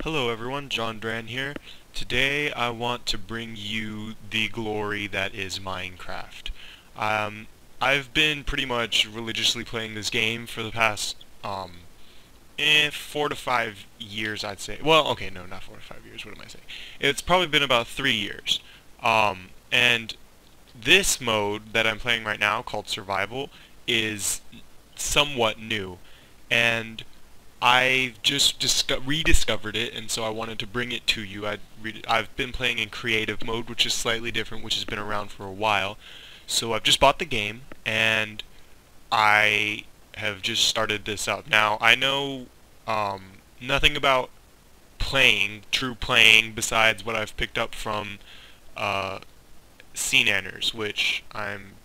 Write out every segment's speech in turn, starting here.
Hello everyone, John Dran here. Today I want to bring you the glory that is Minecraft. Um, I've been pretty much religiously playing this game for the past 4 to 5 years, I'd say. Well, okay, no, not 4 to 5 years. What am I saying? It's probably been about 3 years. And this mode that I'm playing right now, called Survival, is somewhat new, and I've just rediscovered it, and so I wanted to bring it to you. I've been playing in creative mode, which is slightly different, which has been around for a while. So I've just bought the game, and I have just started this up. Now, I know nothing about true playing, besides what I've picked up from uh, CNanners, which I'm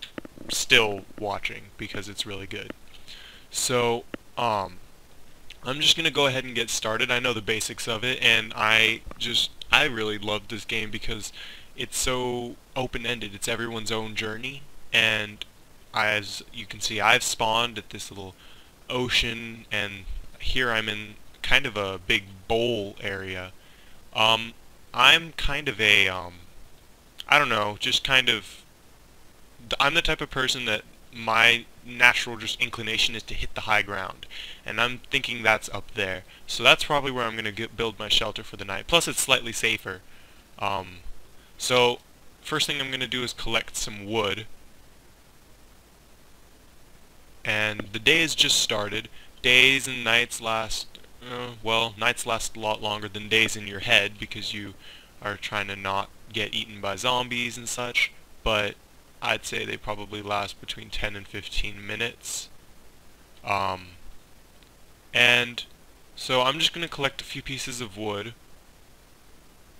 still watching because it's really good. So, I'm just gonna go ahead and get started. I know the basics of it, and I really love this game because it's so open-ended. It's everyone's own journey, and as you can see, I've spawned at this little ocean, and here I'm in kind of a big bowl area. Um, I'm kind of I don't know, just kind of, I'm the type of person that my natural just inclination is to hit the high ground, and I'm thinking that's up there. So that's probably where I'm going to build my shelter for the night. Plus it's slightly safer. Um, so first thing I'm going to do is collect some wood. And the day has just started. Days and nights last, well, nights last a lot longer than days in your head because you are trying to not get eaten by zombies and such, but I'd say they probably last between 10 and 15 minutes. And so I'm just going to collect a few pieces of wood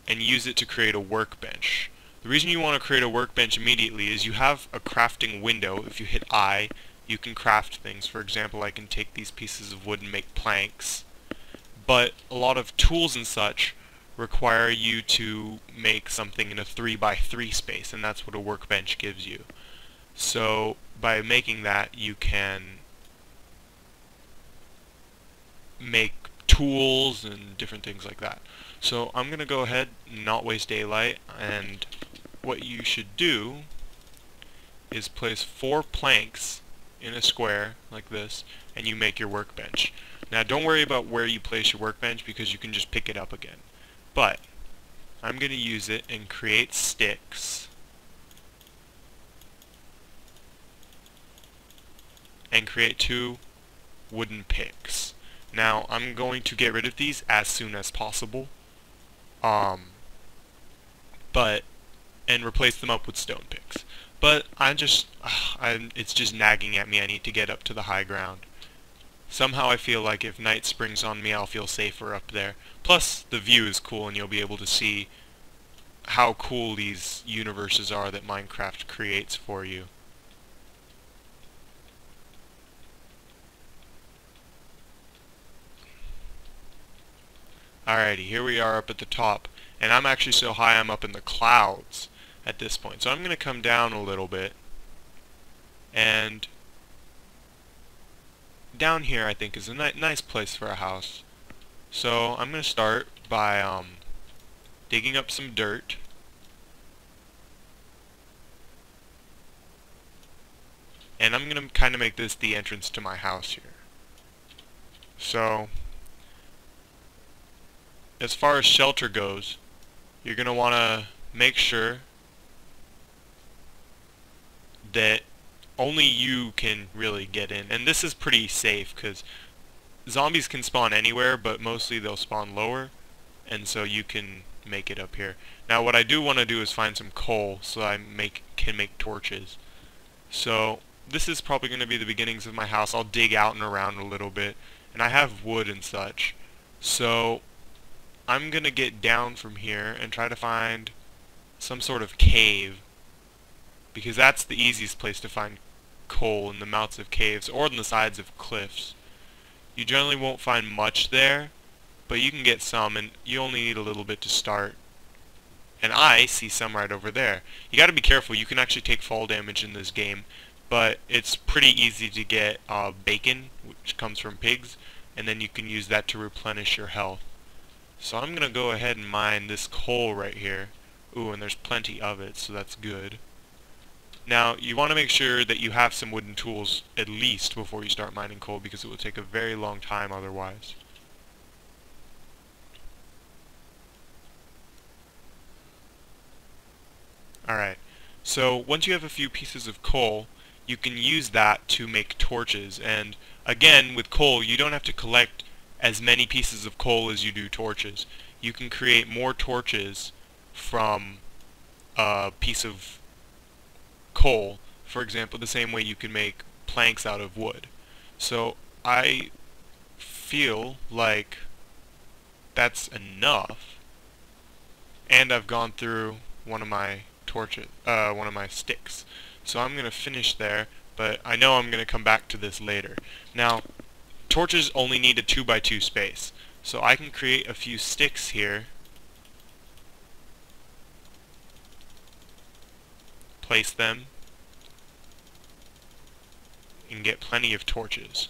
and use it to create a workbench. The reason you want to create a workbench immediately is you have a crafting window. If you hit I, you can craft things. For example, I can take these pieces of wood and make planks. But a lot of tools and such require you to make something in a 3x3 space, and that's what a workbench gives you. So by making that, you can make tools and different things like that. So I'm going to go ahead and not waste daylight, and what you should do is place 4 planks in a square like this, and you make your workbench. Now don't worry about where you place your workbench because you can just pick it up again. But I'm going to use it and create sticks and create 2 wooden picks. Now I'm going to get rid of these as soon as possible, and replace them up with stone picks. But it's just nagging at me. I need to get up to the high ground. Somehow I feel like if night springs on me, I'll feel safer up there. Plus, the view is cool, and you'll be able to see how cool these universes are that Minecraft creates for you. Alrighty, here we are up at the top, and I'm actually so high I'm up in the clouds at this point. So I'm going to come down a little bit, and down here I think is a nice place for a house. So I'm going to start by digging up some dirt, and I'm going to kind of make this the entrance to my house here. So as far as shelter goes, you're going to want to make sure that only you can really get in. And this is pretty safe because zombies can spawn anywhere, but mostly they'll spawn lower, and so you can make it up here. Now what I do want to do is find some coal so I can make torches. So this is probably going to be the beginnings of my house. I'll dig out and around a little bit, and I have wood and such. So I'm going to get down from here and try to find some sort of cave, because that's the easiest place to find coal, in the mouths of caves or on the sides of cliffs. You generally won't find much there, but you can get some, and you only need a little bit to start. And I see some right over there. You gotta be careful. You can actually take fall damage in this game, but it's pretty easy to get bacon, which comes from pigs, and then you can use that to replenish your health. So I'm gonna go ahead and mine this coal right here. Ooh, and there's plenty of it, so that's good. Now, you want to make sure that you have some wooden tools at least before you start mining coal, because it will take a very long time otherwise. Alright, so once you have a few pieces of coal, you can use that to make torches, and again, with coal, you don't have to collect as many pieces of coal as you do torches. You can create more torches from a piece of coal, for example, the same way you can make planks out of wood. So I feel like that's enough, and I've gone through one of my one of my sticks. So I'm gonna finish there, but I know I'm gonna come back to this later. Now, torches only need a 2x2 space, so I can create a few sticks here, place them, and get plenty of torches.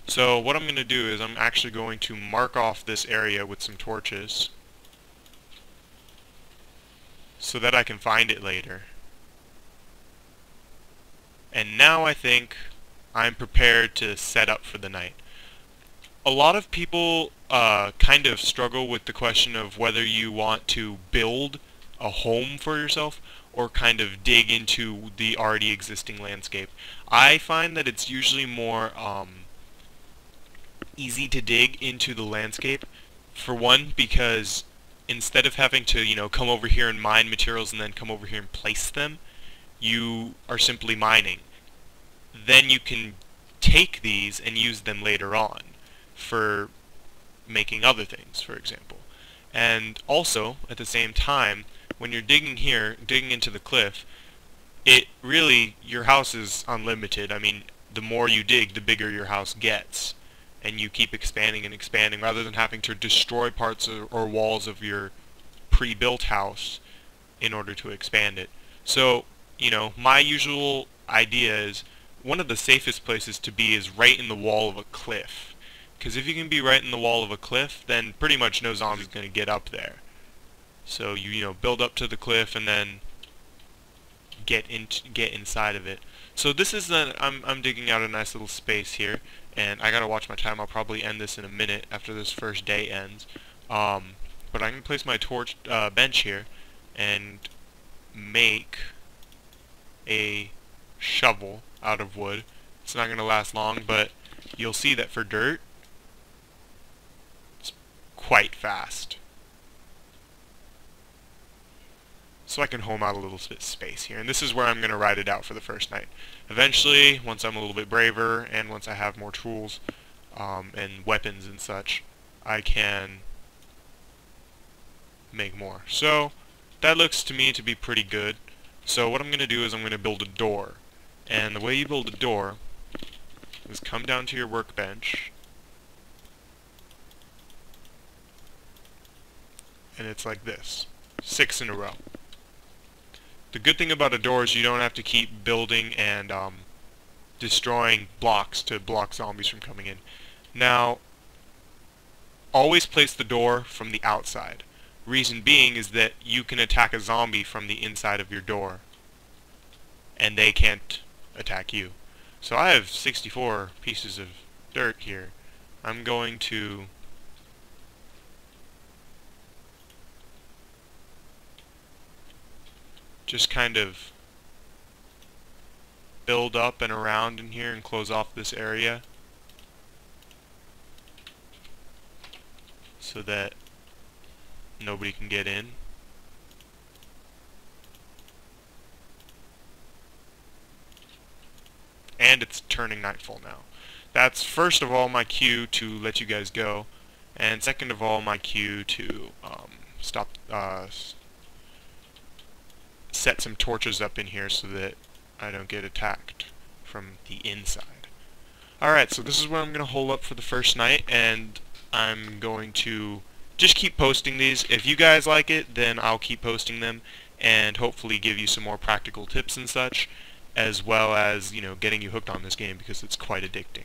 So what I'm going to do is I'm actually going to mark off this area with some torches so that I can find it later. And now I think I'm prepared to set up for the night. A lot of people kind of struggle with the question of whether you want to build a home for yourself or kind of dig into the already existing landscape. I find that it's usually more easy to dig into the landscape, for one, because instead of having to, come over here and mine materials and then come over here and place them, you are simply mining. Then you can take these and use them later on for making other things, for example. And also, at the same time, when you're digging here, digging into the cliff, your house is unlimited. I mean, the more you dig, the bigger your house gets. And you keep expanding and expanding rather than having to destroy parts or walls of your pre-built house in order to expand it. So, my usual idea is one of the safest places to be is right in the wall of a cliff. Because if you can be right in the wall of a cliff, then pretty much no zombie's going to get up there. So you build up to the cliff and then get inside of it. So this is I'm digging out a nice little space here, and I gotta watch my time. I'll probably end this in a minute after this first day ends. But I'm gonna place my torch bench here and make a shovel out of wood. It's not gonna last long, but you'll see that for dirt, it's quite fast. So I can home out a little bit of space here. And this is where I'm going to ride it out for the first night. Eventually, once I'm a little bit braver, and once I have more tools and weapons and such, I can make more. So that looks to me to be pretty good. So what I'm going to do is I'm going to build a door. And the way you build a door is come down to your workbench, and it's like this. 6 in a row. The good thing about a door is you don't have to keep building and destroying blocks to block zombies from coming in. Now, always place the door from the outside. Reason being is that you can attack a zombie from the inside of your door, and they can't attack you. So I have 64 pieces of dirt here. I'm going to just kind of build up and around in here and close off this area so that nobody can get in. And it's turning nightfall now. That's first of all my cue to let you guys go, and second of all my cue to set some torches up in here so that I don't get attacked from the inside. Alright, so this is where I'm going to hole up for the first night, and I'm going to just keep posting these. If you guys like it, then I'll keep posting them and hopefully give you some more practical tips and such, as well as, getting you hooked on this game because it's quite addicting.